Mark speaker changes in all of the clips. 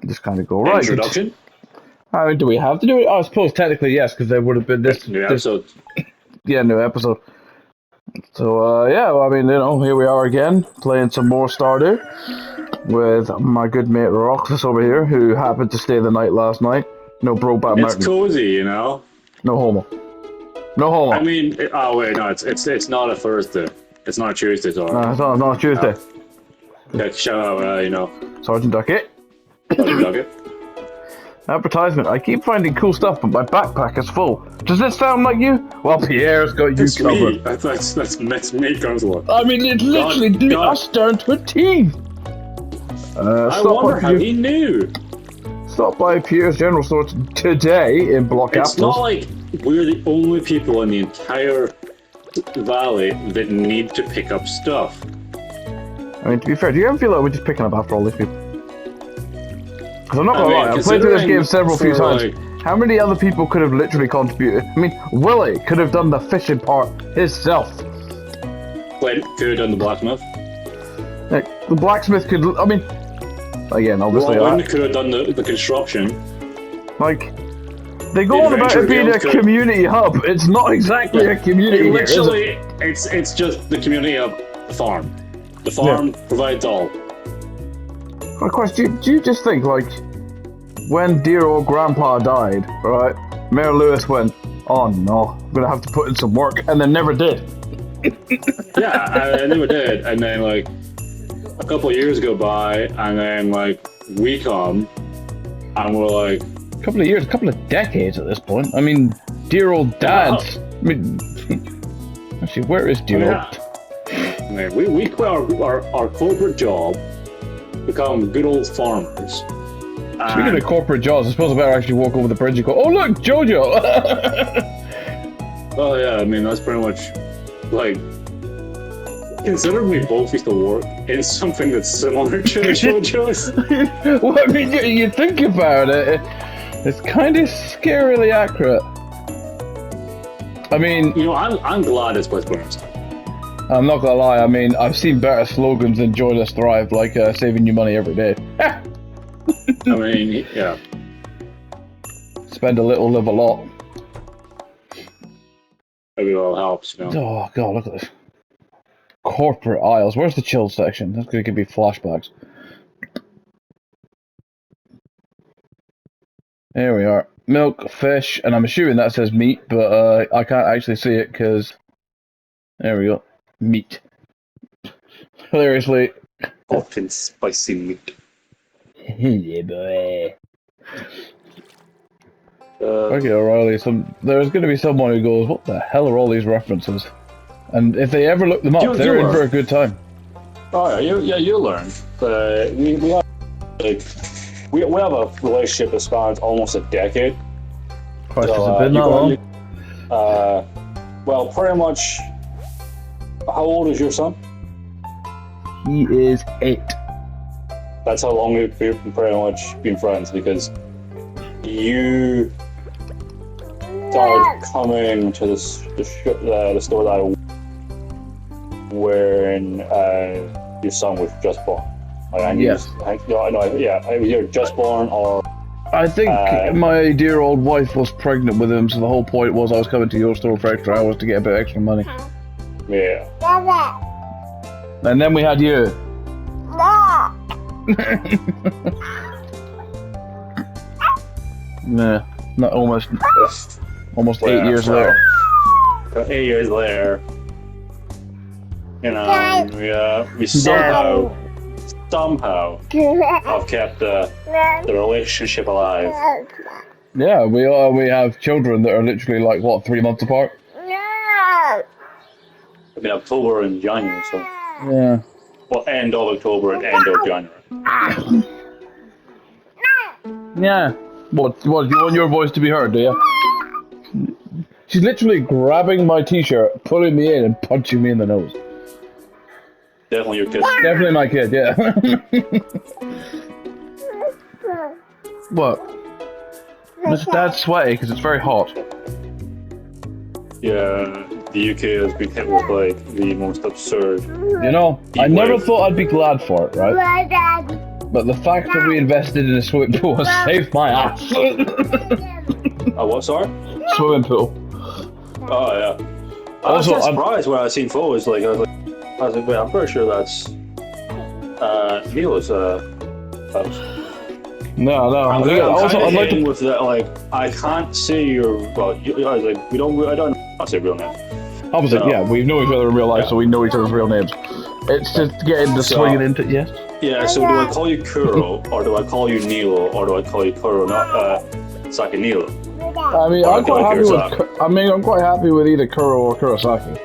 Speaker 1: Just kind of go right.
Speaker 2: Introduction?
Speaker 1: I mean, do we have to do it? I suppose technically yes, because there would have been this
Speaker 2: New episode.
Speaker 1: New episode. So yeah, well, I mean, here we are again playing some more Stardew with my good mate Roxxas over here, who happened to stay the night last night. No Brokeback Mountain.
Speaker 2: It's cozy, No
Speaker 1: homo. No homo.
Speaker 2: I mean, oh wait, no, it's not a Thursday. It's not a Tuesday, sorry.
Speaker 1: No, it's not a Tuesday.
Speaker 2: Okay, shout out,
Speaker 1: Sergeant Duckett.
Speaker 2: Sergeant Duckett.
Speaker 1: Advertisement. I keep finding cool stuff, but my backpack is full. Does this sound like you? Well, Pierre's got you covered.
Speaker 2: That's me, Counselor.
Speaker 1: I mean, it literally did us down to a T.
Speaker 2: I wonder how he knew.
Speaker 1: Stop by Pierre's General Store today in Block Apples.
Speaker 2: It's not like we're the only people in the entire valley that need to pick up stuff.
Speaker 1: I mean, to be fair, do you ever feel like we're just picking up after all these people? Because I'm not gonna lie, I've played through this game several few times. How many other people could have literally contributed? I mean, Willie could have done the fishing part himself.
Speaker 2: Could have done the blacksmith.
Speaker 1: Like, the blacksmith could, I mean, again, obviously,
Speaker 2: could have done the construction.
Speaker 1: Like, they go on about it being a community hub. It's not exactly a community.
Speaker 2: Literally, it's just the community of the farm. The farm provides all.
Speaker 1: Of course, do you just think, like, when dear old Grandpa died, right, Mayor Lewis went, oh no, I'm gonna have to put in some work, and then never did.
Speaker 2: Yeah, I never did. And then, like, a couple of years go by, and then, like, we come, and we're like...
Speaker 1: A couple of years, a couple of decades at this point. I mean, dear old Dad. I mean, actually, where is dear old...
Speaker 2: I mean, we quit our corporate job, become good old farmers.
Speaker 1: Speaking of corporate jobs, I suppose I better actually walk over the bridge and go, oh look, Jojo!
Speaker 2: Oh yeah, I mean, that's pretty much, like, considering we both used to work in something that's similar to Jojo's.
Speaker 1: Well, I mean, you think about it, it's kind of scarily accurate. I mean...
Speaker 2: I'm glad it's place burns.
Speaker 1: I'm not gonna lie, I mean, I've seen better slogans than Join Us Thrive, like saving you money every day.
Speaker 2: I mean, yeah.
Speaker 1: Spend a little, live a lot.
Speaker 2: Maybe it all helps,
Speaker 1: Oh god, look at this. Corporate aisles. Where's the chill section? That's gonna give me flashbacks. There we are. Milk, fish, and I'm assuming that says meat, but I can't actually see it because... There we go. Meat. Hilariously.
Speaker 2: Often spicy meat.
Speaker 1: Yeah, boy. Okay, O'Reilly, there's going to be someone who goes, what the hell are all these references? And if they ever look them up, they're in for a good time.
Speaker 2: Oh yeah, you'll learn. We have a relationship that spans almost a decade.
Speaker 1: Has it been that long?
Speaker 2: Well, pretty much. How old is your son?
Speaker 1: He is 8.
Speaker 2: That's how long we've pretty much been friends, because you started coming to the store that I when your son was just born.
Speaker 1: Yes.
Speaker 2: You're just born, or
Speaker 1: I think my dear old wife was pregnant with him, so the whole point was I was coming to your store for extra hours to get a bit extra money.
Speaker 2: Yeah.
Speaker 1: And then we had you. Nah, not almost 8 years later.
Speaker 2: 8 years later, we somehow have kept the relationship alive.
Speaker 1: Yeah, we have children that are literally like, what, 3 months apart?
Speaker 2: I mean, October and January, so...
Speaker 1: Yeah.
Speaker 2: Well, end of October and end of January.
Speaker 1: Yeah. What, do you want your voice to be heard, do you? She's literally grabbing my t-shirt, pulling me in, and punching me in the nose.
Speaker 2: Definitely your kid.
Speaker 1: Definitely my kid, yeah. What? Dad's sweaty because it's very hot.
Speaker 2: Yeah, the UK has been hit with like the most absurd.
Speaker 1: I never thought I'd be glad for it, right? But the fact that we invested in a swimming pool has saved my ass.
Speaker 2: What, sorry?
Speaker 1: Swimming pool.
Speaker 2: Oh, yeah. I was surprised when I seen photos. Like, I was like, wait, I'm pretty sure that's Nelo's house.
Speaker 1: No.
Speaker 2: I'm
Speaker 1: Also, I'd like to
Speaker 2: with that. Like, I can't say your. Well, I was like, we don't. I don't say real name.
Speaker 1: Opposite, yeah, we know each other in real life, so we know each other's real names. It's just getting the swinging into yes.
Speaker 2: Yeah. So do I call you Kuro, or do I call you Nelo, or do I call you Kuro, not Saki Nelo?
Speaker 1: I mean, I'm quite happy with. I'm quite happy with either Kuro or Kurosaki,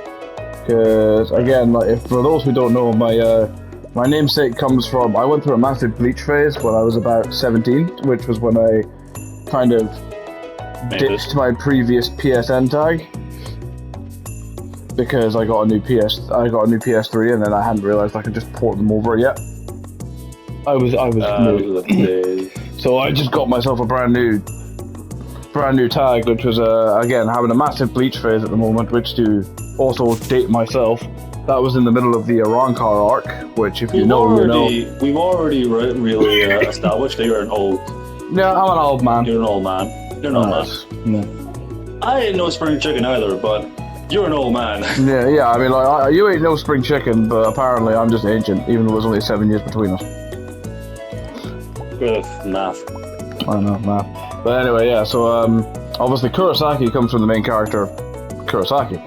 Speaker 1: because again, like, if for those who don't know, my namesake comes from. I went through a massive bleach phase when I was about 17, which was when I kind of ditched my previous PSN tag because I got a new PS3, and then I hadn't realized I could just port them over yet. I was new. So I just got myself a brand new tag, which was again having a massive bleach phase at the moment, which to also date myself, that was in the middle of the Arankar arc, which if you know, you know.
Speaker 2: We've already really established that you're an old.
Speaker 1: Yeah, I'm an old man.
Speaker 2: You're an old man. You're an old man.
Speaker 1: No.
Speaker 2: I ain't no spring chicken either, but you're an old man.
Speaker 1: Yeah. I mean, like you ain't no spring chicken, but apparently I'm just ancient, even though there's only 7 years between us.
Speaker 2: Good math.
Speaker 1: I know, math. But anyway, yeah. So obviously Kurosaki comes from the main character, Kurosaki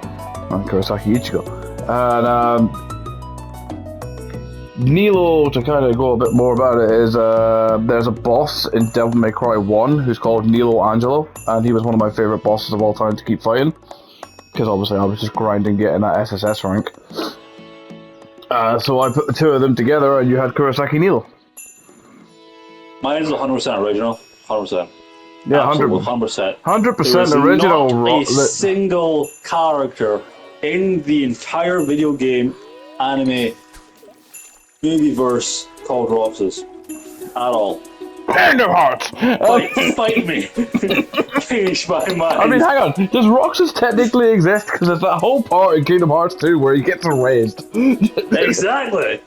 Speaker 1: Ichigo, and Nelo, to kind of go a bit more about it, is there's a boss in Devil May Cry 1 who's called Nelo Angelo, and he was one of my favorite bosses of all time to keep fighting, because obviously I was just grinding getting that SSS rank. So I put the two of them together, and you had Kurosaki Nelo.
Speaker 2: Mine is 100% original. 100%.
Speaker 1: Yeah,
Speaker 2: 100%.
Speaker 1: 100% original.
Speaker 2: Not a single character in the entire video game, anime, movieverse called Roxxas at all.
Speaker 1: Kingdom Hearts!
Speaker 2: Fight me! Change my mind.
Speaker 1: I mean, hang on. Does Roxxas technically exist? Because there's that whole part in Kingdom Hearts 2 where he gets erased.
Speaker 2: Exactly!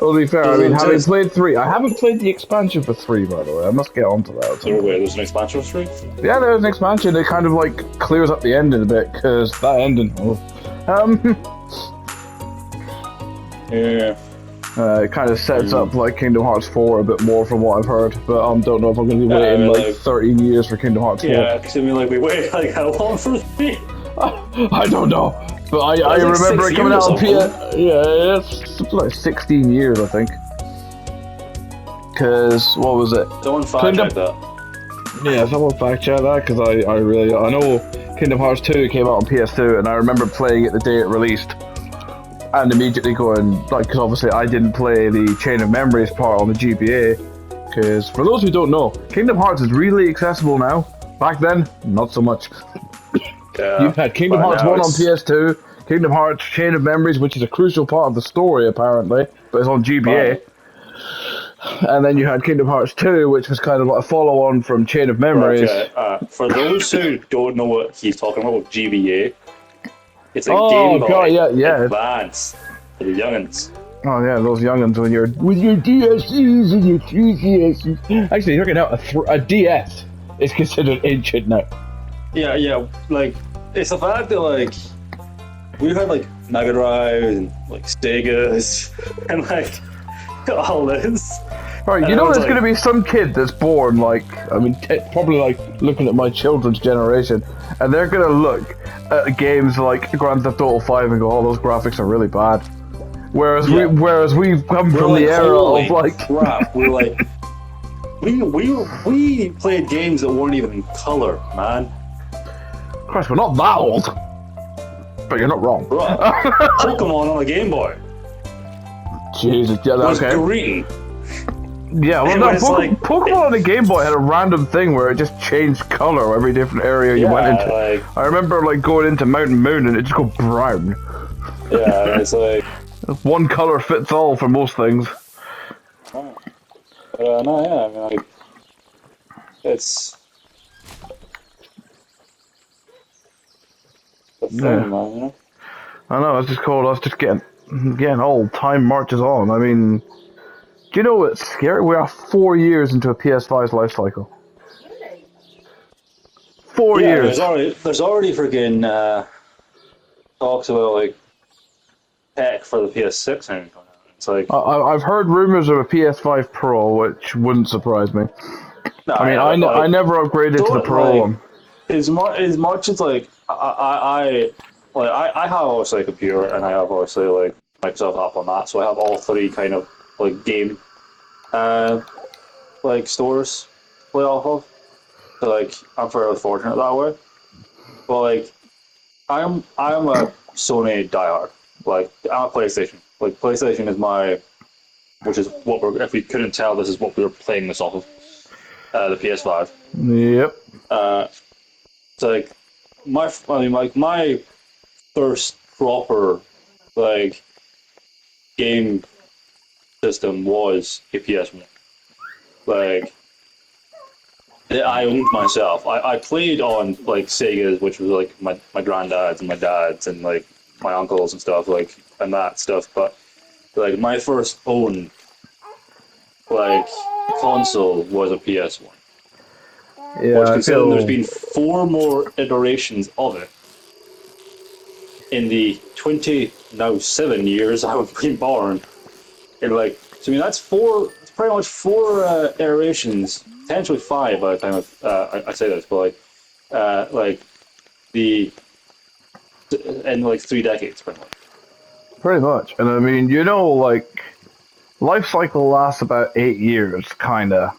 Speaker 1: Well, to be fair, I mean, having played 3, I haven't played the expansion for 3, by the way. I must get onto that.
Speaker 2: So wait, there's an expansion for 3?
Speaker 1: Yeah, there's an expansion. It kind of, like, clears up the ending a bit, because that ending...
Speaker 2: Yeah.
Speaker 1: It kind of sets up, like, Kingdom Hearts 4 a bit more from what I've heard, but I don't know if I'm going to be waiting, like, 13 years for Kingdom Hearts 4.
Speaker 2: Yeah, because I mean, like, we waited, like, how long for 3?
Speaker 1: I don't know. But I remember it coming out on PS. Yeah, it's like 16 years, I think. Because, what was it?
Speaker 2: Someone fact check that.
Speaker 1: Yeah, someone fact check that, because I know Kingdom Hearts 2 came out on PS2, and I remember playing it the day it released. And immediately going, like, because obviously I didn't play the Chain of Memories part on the GBA. Because, for those who don't know, Kingdom Hearts is really accessible now. Back then, not so much. You've had Kingdom Hearts 1 on PS2, Kingdom Hearts Chain of Memories, which is a crucial part of the story, apparently, but it's on GBA. And then you had Kingdom Hearts 2, which was kind of like a follow-on from Chain of Memories.
Speaker 2: Okay. For those who don't know what he's talking about with GBA, it's a Game Boy Advance for the youngins.
Speaker 1: Oh yeah, those youngins with your DSUs and your 3DSs. Actually, you're looking at a DS is considered ancient now.
Speaker 2: Yeah, like, it's the fact that, like, we had, like, Mega Drives and, like, Segas and, like, all this.
Speaker 1: Right, you know there's going to be some kid that's born, like, I mean, probably, like, looking at my children's generation, and they're going to look at games like Grand Theft Auto 5 and go, oh, those graphics are really bad. Whereas we've come from the era of, like...
Speaker 2: crap, we're like... We played games that weren't even in color, man.
Speaker 1: Christ, we're not that old. But you're not wrong.
Speaker 2: Pokemon on a Game Boy.
Speaker 1: Jesus, yeah, that's okay.
Speaker 2: It was green.
Speaker 1: Yeah, well, no, Pokemon on the Game Boy had a random thing where it just changed color every different area you went into.
Speaker 2: Like,
Speaker 1: I remember, like, going into Mountain Moon and it just go brown.
Speaker 2: Yeah, it's like...
Speaker 1: One color fits all for most things.
Speaker 2: But, no, yeah, I mean, like... It's... the thing, man, you know?
Speaker 1: I know, it's just cold. I was just getting old. Time marches on. I mean, Do you know what's scary? We are 4 years into a PS5's life cycle. 4
Speaker 2: Yeah,
Speaker 1: years.
Speaker 2: there's already freaking talks about like tech for the PS6 and it's like
Speaker 1: I've heard rumors of a PS5 Pro, which wouldn't surprise me.
Speaker 2: no,
Speaker 1: I mean,
Speaker 2: yeah, but,
Speaker 1: I
Speaker 2: like
Speaker 1: never upgraded to the
Speaker 2: so
Speaker 1: Pro
Speaker 2: like
Speaker 1: one.
Speaker 2: as much as like I have obviously a computer and I have obviously like Microsoft app on that, so I have all three kind of like game uh like stores to play off of. So like I'm fairly fortunate that way. But like I'm a Sony diehard. Like I'm a PlayStation. Like PlayStation is my, which is what we're. If we couldn't tell, this is what we were playing this off of. The PS5.
Speaker 1: Yep.
Speaker 2: So like my first proper like game system was a PS1. Like that I owned myself. I played on like Sega's, which was like my granddad's and my dad's and like my uncles and stuff like and that stuff. But like my first own like console was a PS1.
Speaker 1: Yeah,
Speaker 2: Which
Speaker 1: I
Speaker 2: considering there's
Speaker 1: feel.
Speaker 2: been four more iterations of it in the 20 now 7 years I've been born. And like so I mean that's four. It's pretty much four iterations, potentially five by the time I say this, but like the in like 3 decades pretty much.
Speaker 1: Pretty much. And I mean, like, life cycle lasts about 8 years, kinda.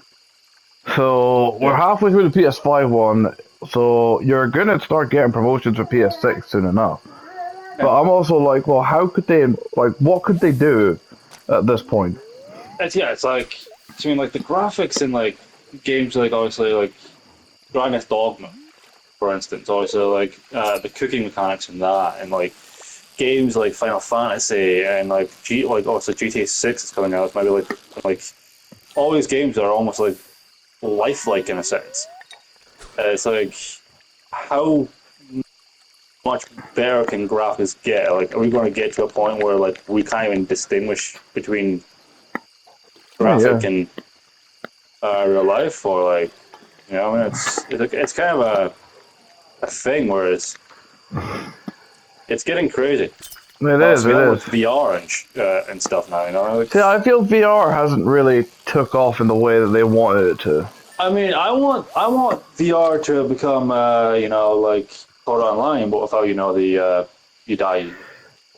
Speaker 1: So we're
Speaker 2: Yeah.
Speaker 1: halfway through the PS5 one, so you're gonna start getting promotions for PS6 soon enough.
Speaker 2: Yeah.
Speaker 1: But I'm also like, well, how could they, like, what could they do at this point?
Speaker 2: It's like I mean like the graphics in like games like obviously like Dragon's Dogma, for instance, also like the cooking mechanics in that and like games like Final Fantasy and like also GTA 6 is coming out. It's maybe like all these games are almost like lifelike in a sense. It's like how much better can graphics get? Like, are we going to get to a point where like we can't even distinguish between
Speaker 1: Oh yeah,
Speaker 2: graphic and real life, or like I mean, it's kind of a thing where it's getting crazy.
Speaker 1: it is, it
Speaker 2: Especially now with
Speaker 1: is.
Speaker 2: VR and stuff now, like,
Speaker 1: See, I feel VR hasn't really took off in the way that they wanted it to.
Speaker 2: I mean, I want VR to become like Sword Online, but without the you die in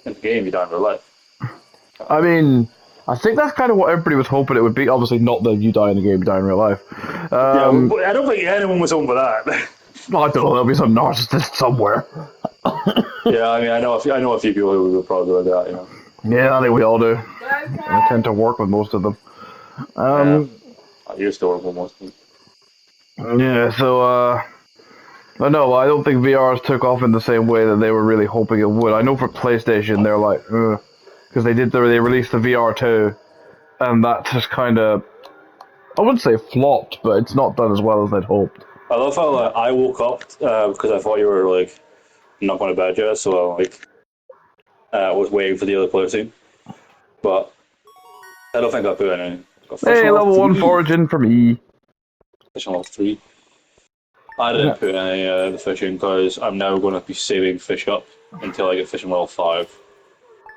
Speaker 2: the game, you die in real life.
Speaker 1: I mean, I think that's kind of what everybody was hoping it would be. Obviously, not that you die in the game, you die in real life.
Speaker 2: Yeah, I don't think anyone was hoping for that.
Speaker 1: Well, I don't know. There'll be some narcissist somewhere.
Speaker 2: Yeah, I mean, I know a few people who would probably do that.
Speaker 1: Yeah, I think we all do. I tend to work with most of them.
Speaker 2: Yeah, I used to work with most of them.
Speaker 1: Yeah, so, but no, I don't think VRs took off in the same way that they were really hoping it would. I know for PlayStation, they're like, because they released the VR 2, and that just kind of, I wouldn't say flopped, but it's not done as well as they'd hoped.
Speaker 2: I love how I woke up because I thought you were like not going to bed yet, so I was waiting for the other player team, but I don't think I put any. Got fish
Speaker 1: Hey,
Speaker 2: on level
Speaker 1: level 1
Speaker 2: three.
Speaker 1: foraging for me.
Speaker 2: Fish on level 3. I
Speaker 1: Yeah,
Speaker 2: didn't put any of the fish in because I'm now going to be saving fish up until I get fish on level 5.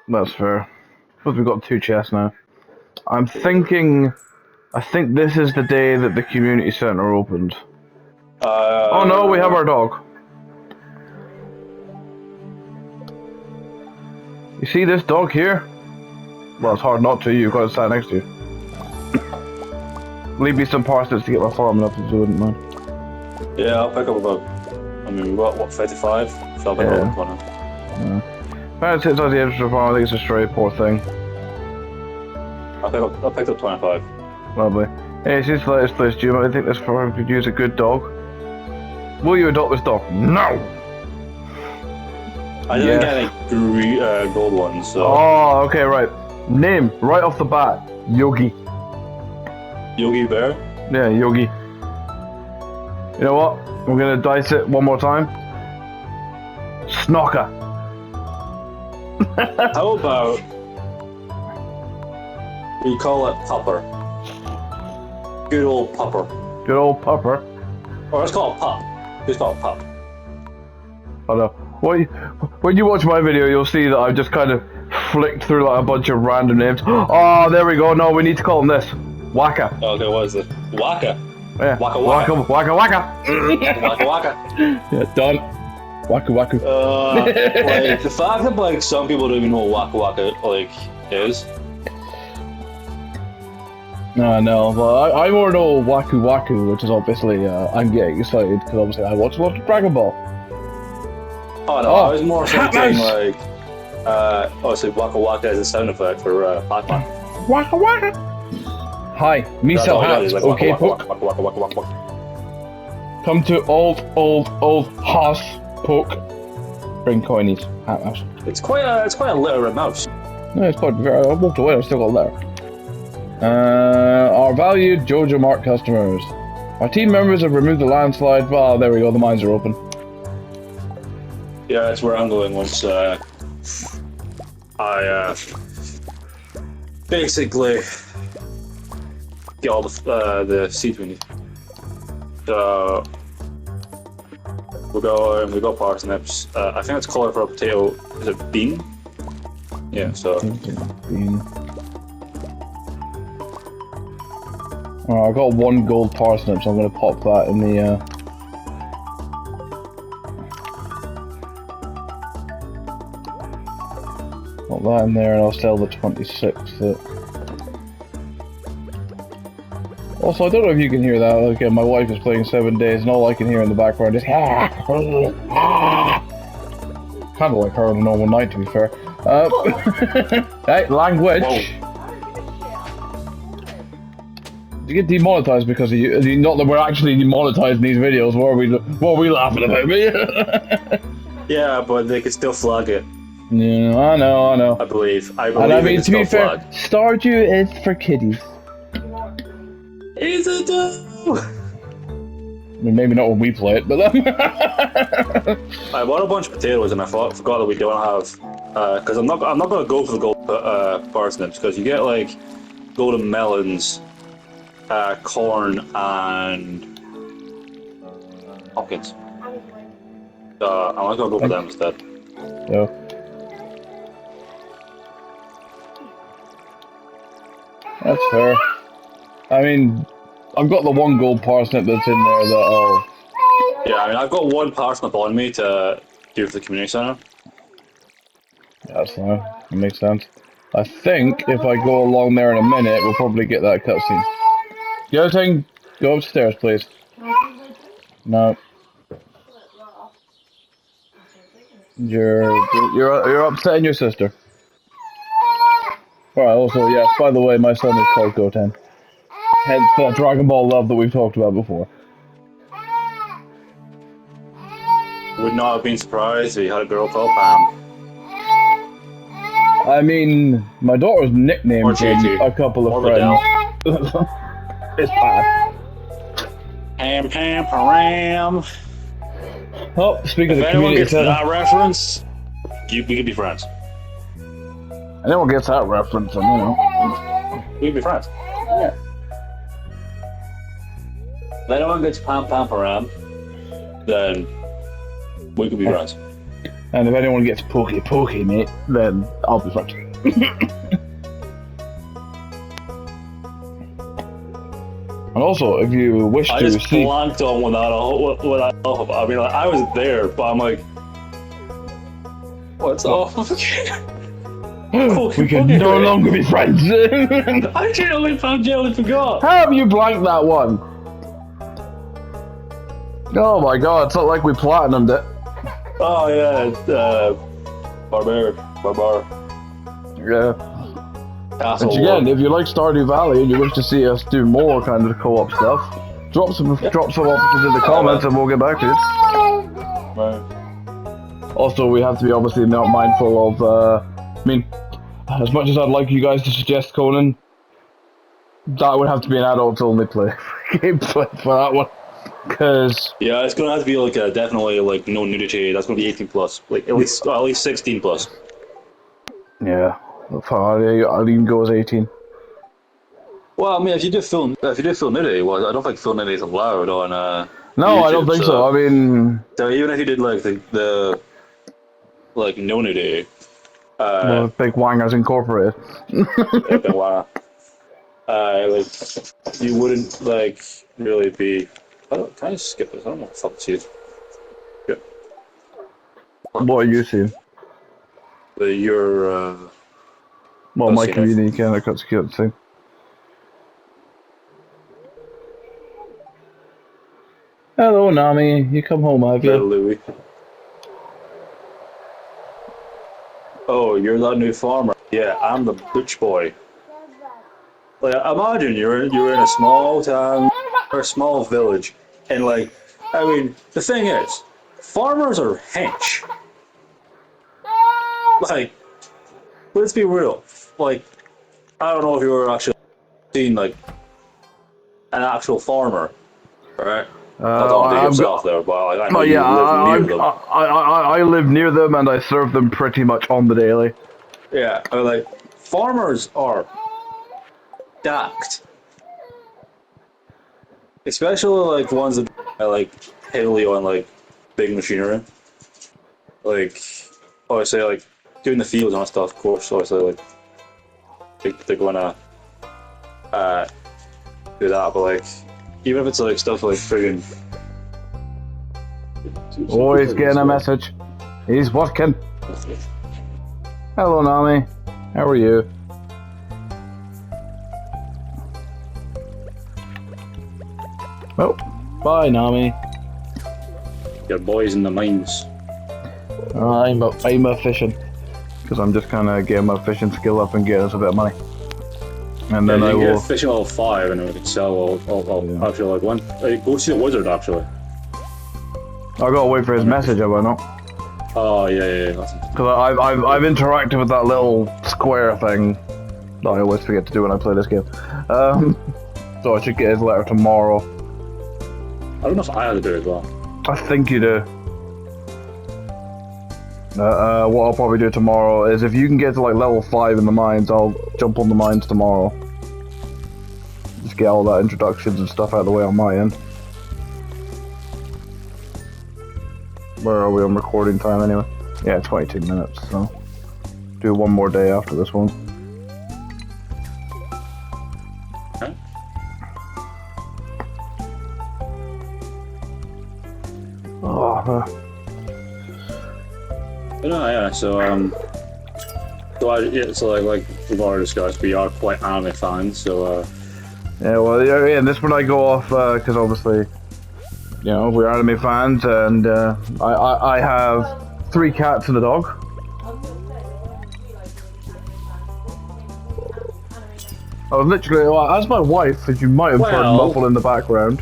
Speaker 1: that's fair. But we've got 2 chests now. I'm thinking, I think this is the day that the community center opened. Oh no, we have our dog. You see this dog here? Well, it's hard not to, you've got it sat next to you. Leave me some parsnips to get my farming up if you wouldn't mind.
Speaker 2: Yeah, I'll pick up about. I mean, we've got what 55, so I'll pick up 20.
Speaker 1: It sits on the edge of the farm. I think it's a stray, poor thing.
Speaker 2: I picked up 25.
Speaker 1: Lovely. Hey, since the latest place, Jim, I think this farm could use a good dog. Will you adopt this dog? No!
Speaker 2: I didn't get any gold ones, so.
Speaker 1: Oh, okay, right. Name, right off the bat, Yogi.
Speaker 2: Yogi Bear?
Speaker 1: Yeah, Yogi. You know what? We're gonna dice it one more time. Snocker.
Speaker 2: How about We call it Pupper. Good old Pupper.
Speaker 1: Good old Pupper.
Speaker 2: Or let's call it Pup. Just call it Pup.
Speaker 1: I know. When you watch my video, you'll see that I've just kind of flicked through like a bunch of random names. Oh, there we go. No, we need to call him this. Waka.
Speaker 2: Okay, what is it? Waka.
Speaker 1: Yeah.
Speaker 2: Waka Waka.
Speaker 1: Waka Waka.
Speaker 2: Waka Waka.
Speaker 1: Yeah, done. Waka Waka.
Speaker 2: Like the fact that like some people don't even know what Waka Waka like is.
Speaker 1: No, but I more know Waku Waku, which is obviously I'm getting excited because obviously I watch a lot of Dragon Ball.
Speaker 2: Oh no, I was more thinking like obviously Waka Waka is a sound effect for Pac-Man.
Speaker 1: Waka Waka. Hi, me sell hats.
Speaker 2: Like,
Speaker 1: okay,
Speaker 2: waka,
Speaker 1: Poke.
Speaker 2: waka, waka, waka, waka, waka.
Speaker 1: Come to old Haas Poke. Bring coinies. Hat mouse.
Speaker 2: It's quite a literate mouse.
Speaker 1: No, it's quite very. I walked away. I still got there. Our valued Jojo Mart customers. Our team members have removed the landslide. Well, there we go. The mines are open.
Speaker 2: Yeah, that's where I'm going once I basically get all the seeds we need. So we got parsnips. I think it's colour for a potato. Is it bean? Yeah. So.
Speaker 1: Bean. Oh, I got 1 gold parsnip, so I'm gonna pop that in the. Put that in there, and I'll sell the 26. Also, I don't know if you can hear that. Like, my wife is playing 7 Days, and all I can hear in the background is kind of like her on a normal night, to be fair. Hey, language. Whoa. You get demonetized because of you. Not that we're actually demonetizing these videos. What are we laughing about?
Speaker 2: Yeah, but they can still flag it.
Speaker 1: Yeah, I know.
Speaker 2: I believe.
Speaker 1: And I mean, to be fair, Stardew is for kiddies.
Speaker 2: Is it though?
Speaker 1: I mean, maybe not when we play it, but
Speaker 2: I bought a bunch of potatoes and I forgot that we don't have because I'm not gonna go for the gold parsnips because you get like golden melons, corn and pumpkins. I'm not gonna go for them instead.
Speaker 1: Yeah. That's fair. I mean, I've got the 1 gold parsnip that's in there that I'll...
Speaker 2: Yeah, I mean, I've got 1 parsnip on me to do for the community center.
Speaker 1: That's fine. That makes sense. I think if I go along there in a minute, we'll probably get that cutscene. The other thing, go upstairs, please. No. You're upsetting your sister. Alright, also, yes, by the way, my son is called Goten. Hence that Dragon Ball love that we've talked about before.
Speaker 2: Would not have been surprised if he had a girl called Pam.
Speaker 1: I mean, my daughter's nicknamed a couple of friends. It's Pam.
Speaker 2: Pam, Param.
Speaker 1: Oh, speaking of the community center. If
Speaker 2: anyone gets that reference, we could be friends.
Speaker 1: Anyone gets that reference, and you know.
Speaker 2: We could be friends. Yeah. If anyone gets Pam Param, then we could be friends.
Speaker 1: And if anyone gets Pokey, mate, then I'll be friends. And also, if you wish to see... I
Speaker 2: just blanked on what I thought. I mean, like, I was there, but I'm like... What's off?
Speaker 1: We can no longer be friends.
Speaker 2: I genuinely forgot.
Speaker 1: How have you blanked that one? Oh my god, it's not like we platinumed it.
Speaker 2: Oh yeah, Barbar.
Speaker 1: Yeah.
Speaker 2: Castle
Speaker 1: Which again, if you like Stardew Valley and you wish to see us do more kind of co-op stuff, drop some options in the comments and we'll get back to you.
Speaker 2: Right.
Speaker 1: Also, we have to be obviously not mindful of, I mean, as much as I'd like you guys to suggest Conan, that would have to be an adults-only gameplay for that one. Cause
Speaker 2: yeah, it's gonna have to be like definitely like no nudity. That's gonna be 18 plus, like at least 16 plus.
Speaker 1: Yeah, I'll even go as 18.
Speaker 2: Well, I mean, if you do full nudity, well, I don't think full nudity is allowed on
Speaker 1: No, I don't
Speaker 2: YouTube.
Speaker 1: think so. I mean,
Speaker 2: So even if you did like the like no nudity, uh,
Speaker 1: well, Big Wangers Incorporated.
Speaker 2: yeah, been a while, like you wouldn't like really be. Oh, can I skip this? I don't know what the fuck this is. Yeah.
Speaker 1: What are you seeing?
Speaker 2: Your
Speaker 1: Well, my
Speaker 2: cutscene.
Speaker 1: community kind of cuts cute thing. Hello, Nami. You come home, have
Speaker 2: Little
Speaker 1: you?
Speaker 2: Louis. Oh, you're that new farmer. Yeah, I'm the butch boy. Like, imagine you're in a small town or a small village, and like, I mean, the thing is, farmers are hench. Like, let's be real. Like, I don't know if you were actually seen like an actual farmer, right? Not talking to
Speaker 1: I've
Speaker 2: yourself
Speaker 1: got.
Speaker 2: there, but like, I know
Speaker 1: Oh yeah,
Speaker 2: you live near them.
Speaker 1: I live near them and I serve them pretty much on the daily.
Speaker 2: Yeah, I mean, like farmers are stacked, especially like ones that are like heavily on like big machinery. Like, obviously, like doing the fields and stuff. Of course, obviously, like they're gonna uh, do that. But like, even if it's like stuff like friggin'
Speaker 1: Oh, he's getting a message. He's working. Hello, Nami. How are you? Oh, bye, Nami.
Speaker 2: your boys in the mines.
Speaker 1: I'm a fishing. Because I'm just kind of getting my fishing skill up and getting us a bit of money. And
Speaker 2: Yeah,
Speaker 1: then
Speaker 2: you
Speaker 1: I
Speaker 2: can
Speaker 1: will...
Speaker 2: get fishing level 5 and we can sell
Speaker 1: Yeah.
Speaker 2: actually like one. Go see the wizard actually.
Speaker 1: I gotta wait for his message, have I not?
Speaker 2: Oh yeah.
Speaker 1: Because I've interacted with that little square thing that I always forget to do when I play this game. So I should get his letter tomorrow.
Speaker 2: I don't know if I had to do it as well.
Speaker 1: I think you do. What I'll probably do tomorrow is if you can get to like level 5 in the mines, I'll jump on the mines tomorrow. Just get all that introductions and stuff out of the way on my end. Where are we on recording time anyway? Yeah, 22 minutes, so do one more day after this one.
Speaker 2: Okay.
Speaker 1: Oh,
Speaker 2: But no, yeah. So so like we've already discussed, we are quite anime fans. So
Speaker 1: yeah, well, yeah, and this one I go off because obviously, you know, we're anime fans, and I have 3 cats and a dog. I was literally, well, as my wife, as you might have heard muffled in the background.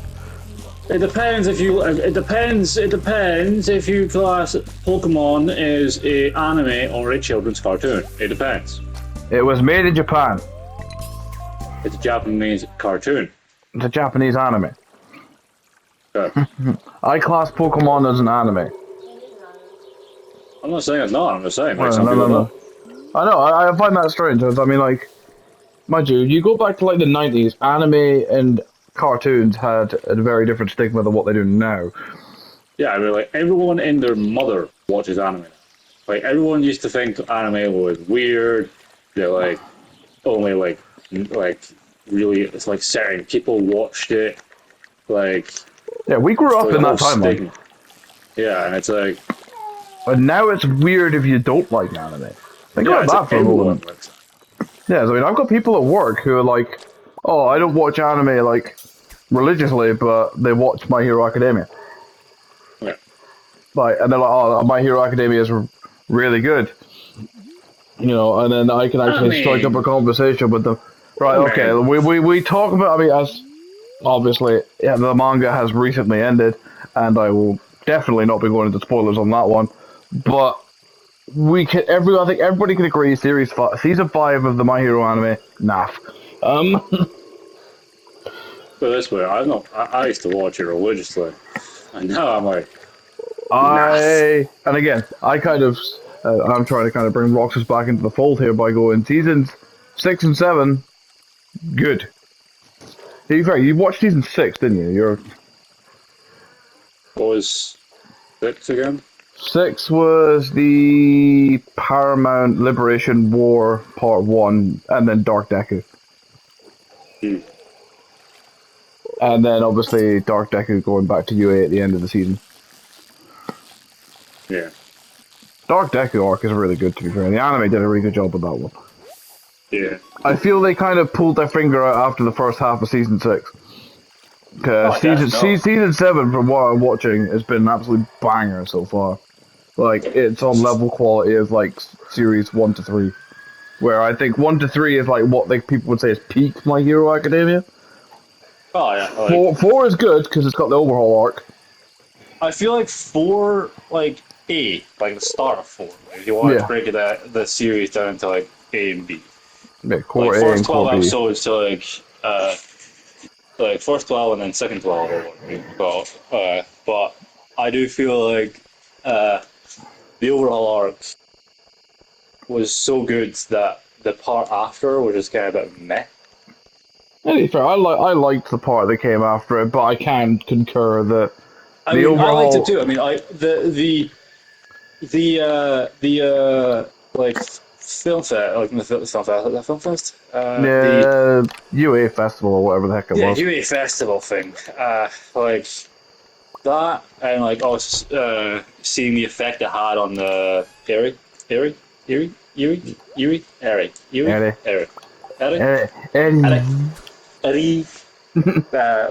Speaker 2: it depends if you. It depends if you class Pokemon as a anime or a children's cartoon. It depends.
Speaker 1: It was made in Japan.
Speaker 2: It's a Japanese cartoon.
Speaker 1: It's a Japanese anime.
Speaker 2: Okay.
Speaker 1: I class Pokemon as an anime.
Speaker 2: I'm not saying it's not. I'm just saying like
Speaker 1: Well,
Speaker 2: some people don't.
Speaker 1: I know, I find that strange. I mean, like, mind you go back to like the 90s, anime and cartoons had a very different stigma than what they do now.
Speaker 2: Yeah, I mean, like everyone and their mother watches anime. Like everyone used to think anime was weird. They're like only like really, it's like certain people watched it. Like
Speaker 1: Yeah, we grew up in that timeline.
Speaker 2: Yeah, and it's like.
Speaker 1: And now it's weird if you don't like anime. Think
Speaker 2: Yeah,
Speaker 1: about that for a moment. Yeah, I mean, I've got people at work who are like, oh, I don't watch anime like religiously, but they watch My Hero Academia.
Speaker 2: Yeah.
Speaker 1: Like, and they're like, oh, My Hero Academia is really good. You know, and then I can actually strike up a conversation with them. Right, okay, we talk about, I mean, as obviously, yeah, the manga has recently ended, and I will definitely not be going into spoilers on that one, but I think everybody can agree season 5 of the My Hero anime, naff.
Speaker 2: But this way, I used to watch it religiously, and now I'm like,
Speaker 1: and again, I'm trying to kind of bring Roxxas back into the fold here by going seasons 6 and 7, good. To be fair, you watched season 6, didn't you?
Speaker 2: What was 6 again?
Speaker 1: 6 was the Paramount Liberation War Part 1, and then Dark Deku.
Speaker 2: Hmm.
Speaker 1: And then obviously Dark Deku going back to UA at the end of the season.
Speaker 2: Yeah.
Speaker 1: Dark Deku arc is really good, to be fair. The anime did a really good job with that one.
Speaker 2: Yeah.
Speaker 1: I feel they kind of pulled their finger out after the first half of season 6. Because season 7, from what I'm watching, has been an absolute banger so far. Like, it's on level quality of, like, series 1 to 3. Where I think 1 to 3 is, like, what people would say is peak My Hero Academia.
Speaker 2: Oh, yeah.
Speaker 1: 4 is good, because it's got the overhaul arc.
Speaker 2: I feel like 4, like, A, like the start of 4. If you want to break the series down into, like, A and B.
Speaker 1: Yeah, core
Speaker 2: like,
Speaker 1: A
Speaker 2: first
Speaker 1: and
Speaker 2: 12
Speaker 1: core B.
Speaker 2: episodes to, like, first 12 and then second 12 or whatever. But I do feel like the overall arc was so good that the part after was just kind of a bit meh.
Speaker 1: To be fair, I liked the part that came after it, but I can concur that
Speaker 2: I
Speaker 1: the
Speaker 2: mean,
Speaker 1: overall...
Speaker 2: I liked it too. I mean, like film fest, like the film fest, the
Speaker 1: Yeah, UA Festival or whatever the heck it was.
Speaker 2: UA festival thing, like that, and like also seeing the effect it had on the Eric,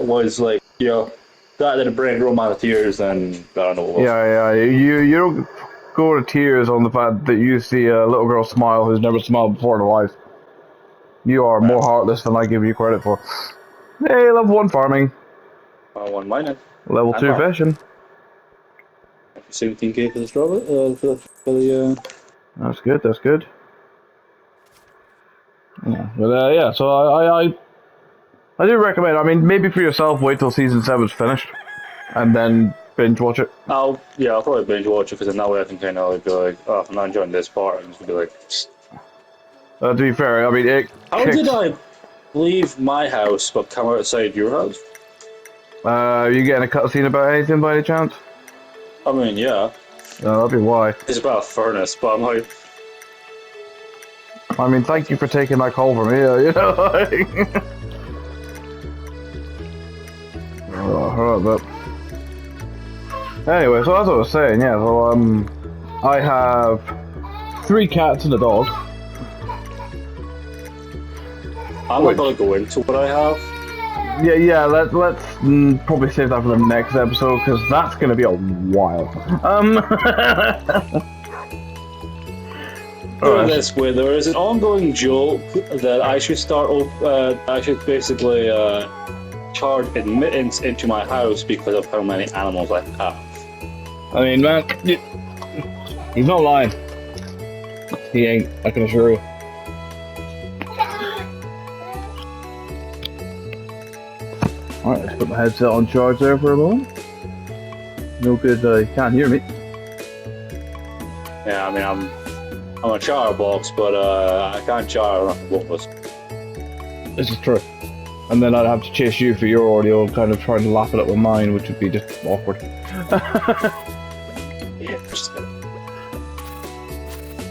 Speaker 2: was like, you know, that didn't bring a amount of tears, and I don't know what was.
Speaker 1: Yeah. You don't go to tears on the fact that you see a little girl smile who's never smiled before in her life. You are more heartless than I give you credit for. Hey, level 1 farming.
Speaker 2: 1 minus.
Speaker 1: Level 2 fishing.
Speaker 2: 17k for the strawberry. For the.
Speaker 1: That's good. Yeah, but yeah. So I do recommend. I mean, maybe for yourself, wait till season 7's finished, and then binge watch it.
Speaker 2: I'll probably binge watch it because then that way I can kind of like be like, oh, if I'm not enjoying this part, I'm just gonna be like.
Speaker 1: To be fair, I mean,
Speaker 2: how did I leave my house but come outside your house?
Speaker 1: Are you getting a cutscene about anything by any chance?
Speaker 2: I mean, yeah.
Speaker 1: That'd be why.
Speaker 2: It's about a furnace, but I'm like.
Speaker 1: I mean, thank you for taking my call from me. You know. But anyway, so as I was saying, yeah. So I have 3 cats and a dog.
Speaker 2: I'm not gonna go into what I have.
Speaker 1: Yeah. Let's probably save that for the next episode because that's gonna be a while.
Speaker 2: Put it this way, there is an ongoing joke that I should I should basically charge admittance into my house because of how many animals I have.
Speaker 1: I mean, man, he's not lying. He ain't, I can assure you. Alright, let's put my headset on charge there for a moment. No good, you can't hear me.
Speaker 2: Yeah, I mean, I'm a char box, but I can't char enough of both of us.
Speaker 1: This is true. And then I'd have to chase you for your audio and kind of try and lap it up with mine, which would be just awkward.
Speaker 2: Yeah, just a bit.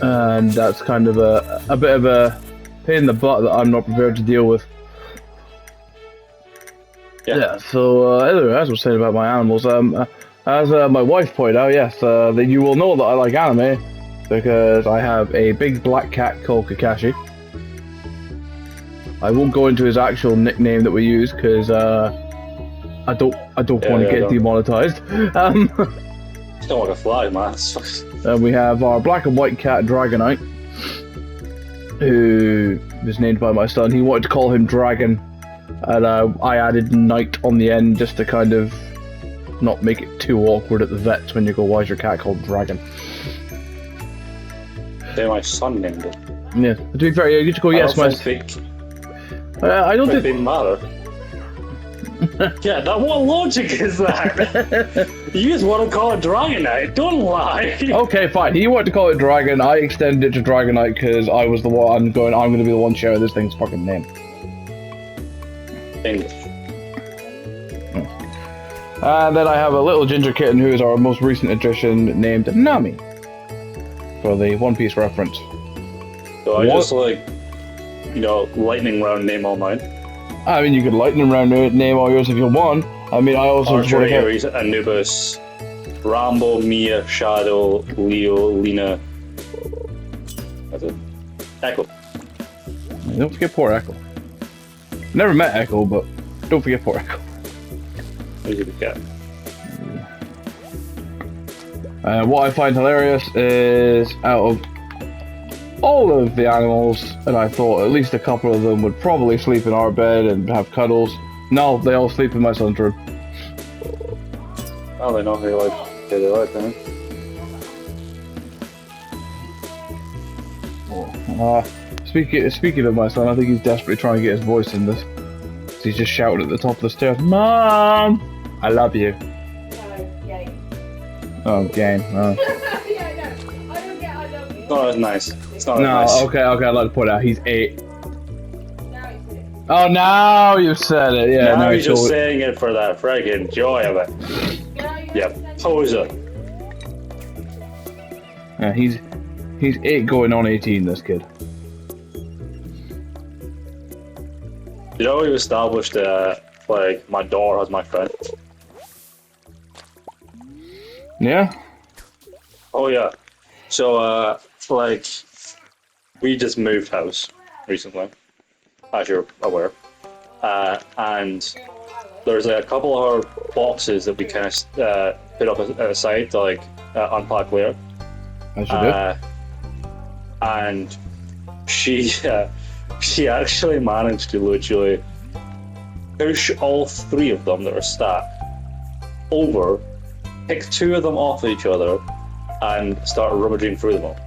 Speaker 1: And that's kind of a bit of a pain in the butt that I'm not prepared to deal with. Yeah, so anyway, as I was saying about my animals, as my wife pointed out, yes, that you will know that I like anime because I have a big black cat called Kakashi. I won't go into his actual nickname that we use because I don't want to get demonetized.
Speaker 2: Don't want to fly, man.
Speaker 1: And we have our black and white cat Dragonite, who was named by my son. He wanted to call him Dragon, and I added Knight on the end just to kind of not make it too awkward at the vets when you go, "Why is your cat called Dragon?"
Speaker 2: Then my son named it.
Speaker 1: Yeah, to be fair, you just go, yes, my. I don't think it
Speaker 2: didn't matter. Yeah, what logic is that? You just want to call it Dragonite, don't lie.
Speaker 1: Okay, fine. He wanted to call it Dragon. I extended it to Dragonite because I was the one I'm going to be the one sharing this thing's fucking name.
Speaker 2: English.
Speaker 1: And then I have a little ginger kitten who is our most recent addition named Nami. For the One Piece reference.
Speaker 2: So I just like, you know, lightning round name all mine.
Speaker 1: I mean, you could lightning round name all yours if you want. I mean, I also...
Speaker 2: Archer, Ares, Anubis, Rambo, Mia, Shadow, Leo, Lena. That's it. Echo.
Speaker 1: Don't forget poor Echo. Never met Echo, but don't forget poor Echo.
Speaker 2: Who's the cat?
Speaker 1: What I find hilarious is, out of all of the animals, and I thought at least a couple of them would probably sleep in our bed and have cuddles. No, they all sleep in my son's room.
Speaker 2: Oh, they know who they like, man.
Speaker 1: Speaking of my son, I think he's desperately trying to get his voice in this. He's just shouting at the top of the stairs, "Mom, I love you." Oh, game. Oh.
Speaker 3: Yeah, I know. I don't get I love you.
Speaker 2: Oh, that's nice. It's not
Speaker 1: No,
Speaker 2: nice.
Speaker 1: okay, I'd like to point out he's 8.
Speaker 3: Now you say it.
Speaker 1: Oh, now you said it. Yeah,
Speaker 2: now
Speaker 1: he's
Speaker 2: you're just saying it for that friggin' joy of it.
Speaker 3: Now you
Speaker 2: Yeah, poser.
Speaker 1: Yeah, he's 8 going on 18. This kid.
Speaker 2: You know, we established like my daughter has my friend.
Speaker 1: Yeah.
Speaker 2: Oh yeah. So like we just moved house recently, as you're aware, and there's a couple of our boxes that we kind of put up aside to like unpack later.
Speaker 1: As you do.
Speaker 2: And she actually managed to literally push all 3 of them that are stacked over, pick 2 of them off each other, and start rummaging through them all.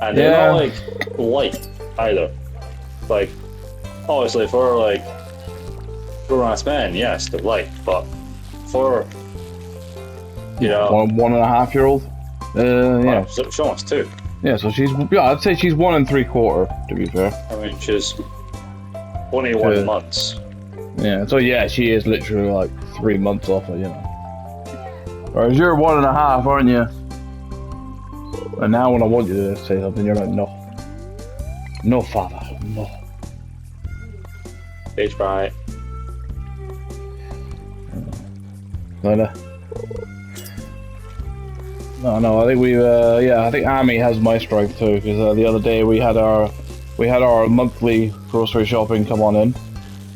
Speaker 2: And they're not like light either. Like, obviously for like grown-ass men, yes, they're light, but for you know,
Speaker 1: 1.5-year-old. Yeah.
Speaker 2: She wants 2.
Speaker 1: Yeah, so I'd say she's 1 3/4, to be fair.
Speaker 2: I mean, she's 21 months.
Speaker 1: Yeah, so yeah, she is literally like 3 months off it, you know. Whereas you're 1.5, aren't you? And now when I want you to say something, you're like, no. No, father, no.
Speaker 2: Stage fright.
Speaker 1: No, I think I think Amy has my strength too, because the other day we had our monthly grocery shopping come on in,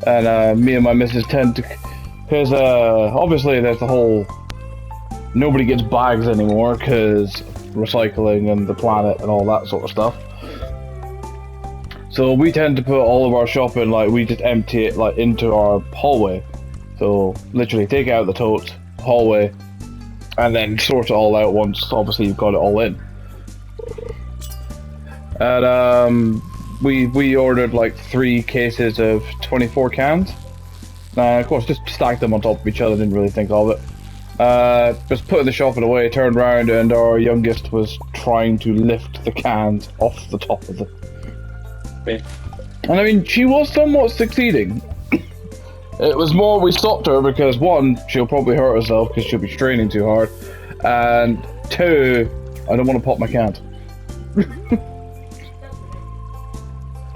Speaker 1: and me and my missus tend to, because obviously there's the whole, nobody gets bags anymore because recycling and the planet and all that sort of stuff. So we tend to put all of our shopping, like, we just empty it like into our hallway. So literally take out the totes, hallway, and then sort it all out once obviously you've got it all in. And we ordered like 3 cases of 24 cans. Of course, just stacked them on top of each other, didn't really think of it. Just putting the shopping away, turned around, and our youngest was trying to lift the cans off the top of it. And I mean, she was somewhat succeeding. It was more, we stopped her because 1, she'll probably hurt herself because she'll be straining too hard, and 2, I don't want to pop my cans.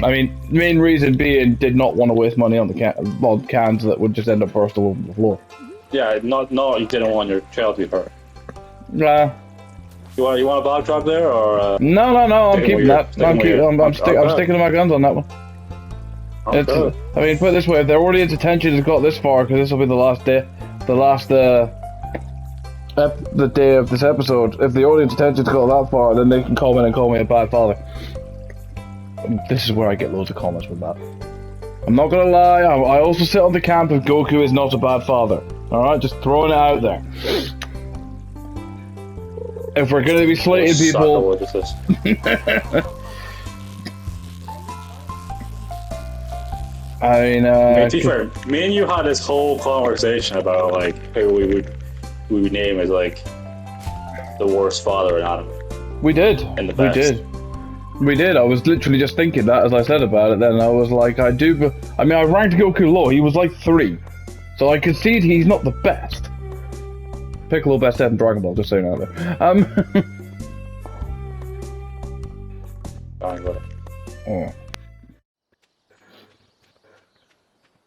Speaker 1: I mean, main reason being, did not want to waste money on the cans that would just end up bursting all over the floor.
Speaker 2: Yeah, no, you didn't want your child to be hurt.
Speaker 1: Nah.
Speaker 2: You want a backdrop there, or?
Speaker 1: No, I'm keeping that. I'm sticking to my guns on that one.
Speaker 2: Okay.
Speaker 1: I mean, put it this way, if their audience attention has got this far, because this will be the last day, the day of this episode, if the audience attention's got that far, then they can comment and call me a bad father. This is where I get loads of comments from that. I'm not gonna lie, I also sit on the camp of Goku is not a bad father. Alright, just throwing it out there. If we're gonna be slating people... I mean,
Speaker 2: to be fair, me and you had this whole conversation about like who we would name as like the worst father in anime.
Speaker 1: We did.
Speaker 2: And the best.
Speaker 1: We did. I was literally just thinking that as I said about it. Then I was like, I ranked Goku low. He was like 3, So I concede he's not the best. Piccolo best dead in Dragon Ball, just so you know that.
Speaker 2: I got it.
Speaker 1: Oh.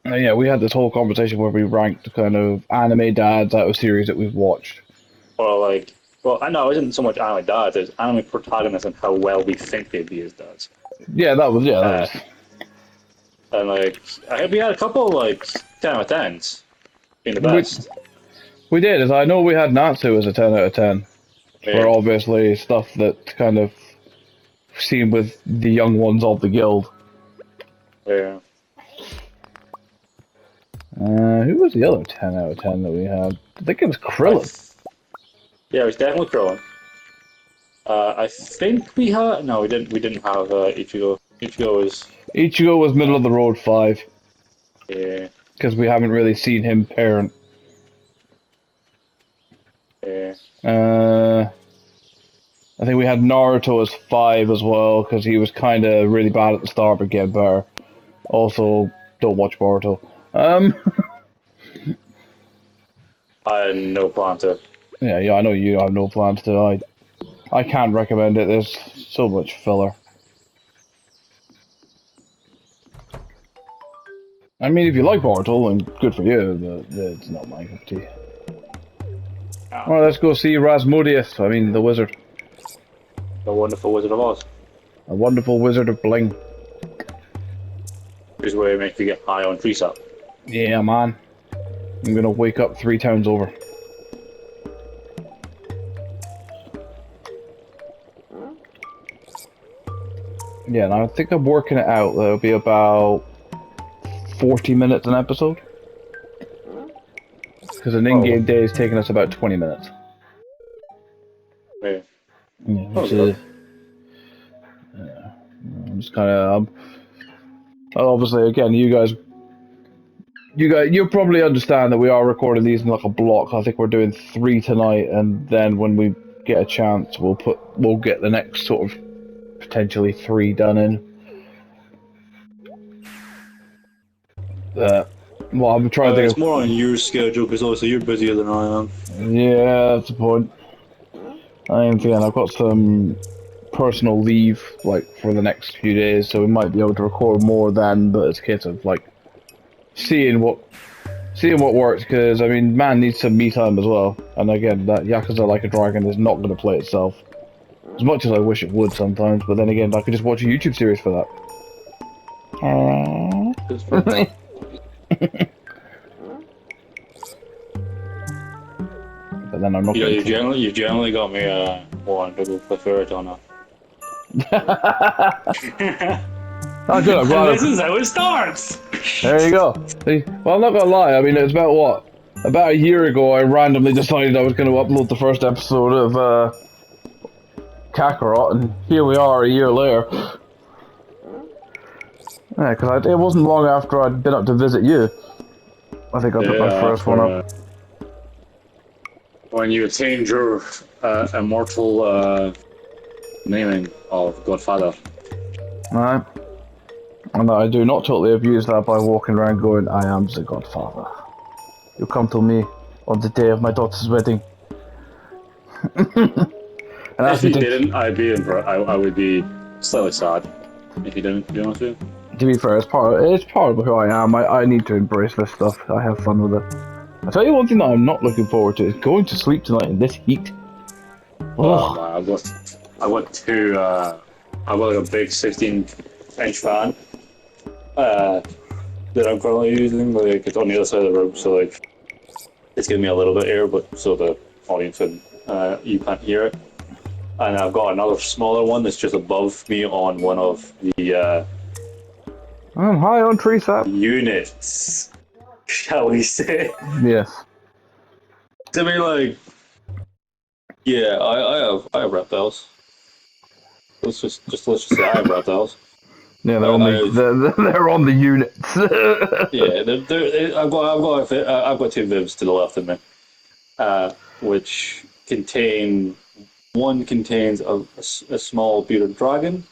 Speaker 1: Yeah, we had this whole conversation where we ranked kind of anime dads out of series that we've watched.
Speaker 2: Or like, well, I know it isn't so much anime dads, it's anime protagonists and how well we think they'd be as dads.
Speaker 1: Yeah, that was.
Speaker 2: And like, I think we had a couple like 10 out of 10s being the best.
Speaker 1: We did, as I know we had Natsu as a 10 out of 10. For obviously stuff that kind of seen with the young ones of the guild.
Speaker 2: Yeah.
Speaker 1: Who was the other 10 out of 10 that we had? I think it was Krillin.
Speaker 2: Yeah, it was definitely Krillin. I think we had no, we didn't have Ichigo.
Speaker 1: Ichigo was middle of the road 5.
Speaker 2: Yeah.
Speaker 1: Because we haven't really seen him parent.
Speaker 2: Yeah.
Speaker 1: I think we had Naruto as 5 as well, because he was kind of really bad at the start but getting better. Also, don't watch Boruto.
Speaker 2: I had no plan to.
Speaker 1: Yeah, I know you have no plans to. I can't recommend it. There's so much filler. I mean, if you like Boruto, then good for you, but it's not my cup of tea.
Speaker 2: No.
Speaker 1: Alright, let's go see Rasmodius. I mean, the wizard.
Speaker 2: The Wonderful Wizard of Oz.
Speaker 1: A wonderful wizard of bling.
Speaker 2: Which is where it makes you get high on tree sap.
Speaker 1: Yeah, man. I'm gonna wake up 3 towns over. Yeah, and I think I'm working it out. That'll be about 40 minutes an episode. Because an in-game day is taking us about 20 minutes.
Speaker 2: Yeah.
Speaker 1: Yeah, which is... I'm just kind of... obviously, again, you'll probably understand that we are recording these in like a block. I think we're doing 3 tonight, and then when we get a chance, we'll get the next sort of potentially 3 done in. Well, I'm trying to think
Speaker 2: it's more on your schedule because obviously you're busier than I am.
Speaker 1: Yeah, that's the point. I am feeling I've got some personal leave like for the next few days, so we might be able to record more then. But it's a case of like seeing what works. Because I mean, man needs some me time as well. And again, that Yakuza Like a Dragon is not going to play itself. As much as I wish it would sometimes, but then again, I could just watch a YouTube series for that. But then I'm not.
Speaker 2: Yeah, you generally got me one to prefer it or not.
Speaker 1: Oh, good. I'm glad.
Speaker 2: This is how it starts.
Speaker 1: There you go. See? Well, I'm not gonna lie. I mean, it's about what? About a year ago, I randomly decided I was going to upload the first episode of Kakarot, and here we are a year later. Yeah, because it wasn't long after I'd been up to visit you. I think I put my first one up.
Speaker 2: When you attained your immortal naming of Godfather.
Speaker 1: Alright. And I do not totally abuse that by walking around going, I am the Godfather. You come to me on the day of my daughter's wedding. And
Speaker 2: if you didn't, I would be slightly sad. If you didn't, to be honest with you.
Speaker 1: To be fair, it's part of who I am. I need to embrace this stuff. I have fun with it. I'll tell you one thing that I'm not looking forward to is going to sleep tonight in this heat.
Speaker 2: Oh man, I've got like a big 16-inch fan that I'm currently using. Like it's on the other side of the room, so like it's giving me a little bit of air, but so the audience and you can't hear it. And I've got another smaller one that's just above me on one of the
Speaker 1: I'm high on tree sap.
Speaker 2: units, shall we say?
Speaker 1: Yes.
Speaker 2: To me, like, yeah, I have reptiles. Let's just say I have reptiles.
Speaker 1: Yeah, they're on the units.
Speaker 2: Yeah, I've got 2 Vivs to the left of me, which one contains a small bearded dragon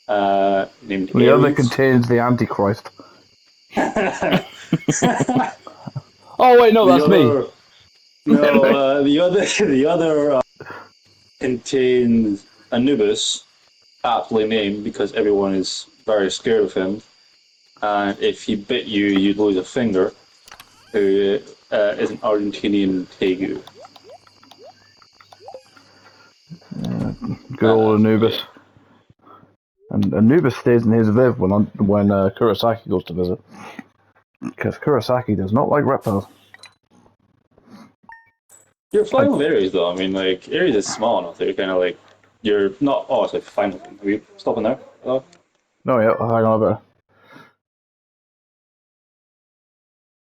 Speaker 2: named
Speaker 1: The
Speaker 2: Ares.
Speaker 1: other contains the Antichrist. Oh wait, no,
Speaker 2: The
Speaker 1: that's me.
Speaker 2: other, no, the other contains Anubis, aptly named because everyone is very scared of him. And if he bit you, you'd lose a finger. Who is an Argentinian tegu.
Speaker 1: Good old Anubis.
Speaker 2: Yeah.
Speaker 1: And Anubis stays in his viv when Kurosaki goes to visit. Because Kurosaki does not like reptiles.
Speaker 2: You're flying with Ares though. I mean, like Ares is small enough that you're kind of like you're not. Oh, it's like fine. Are we stopping there? Oh.
Speaker 1: No, yeah, hang on a bit.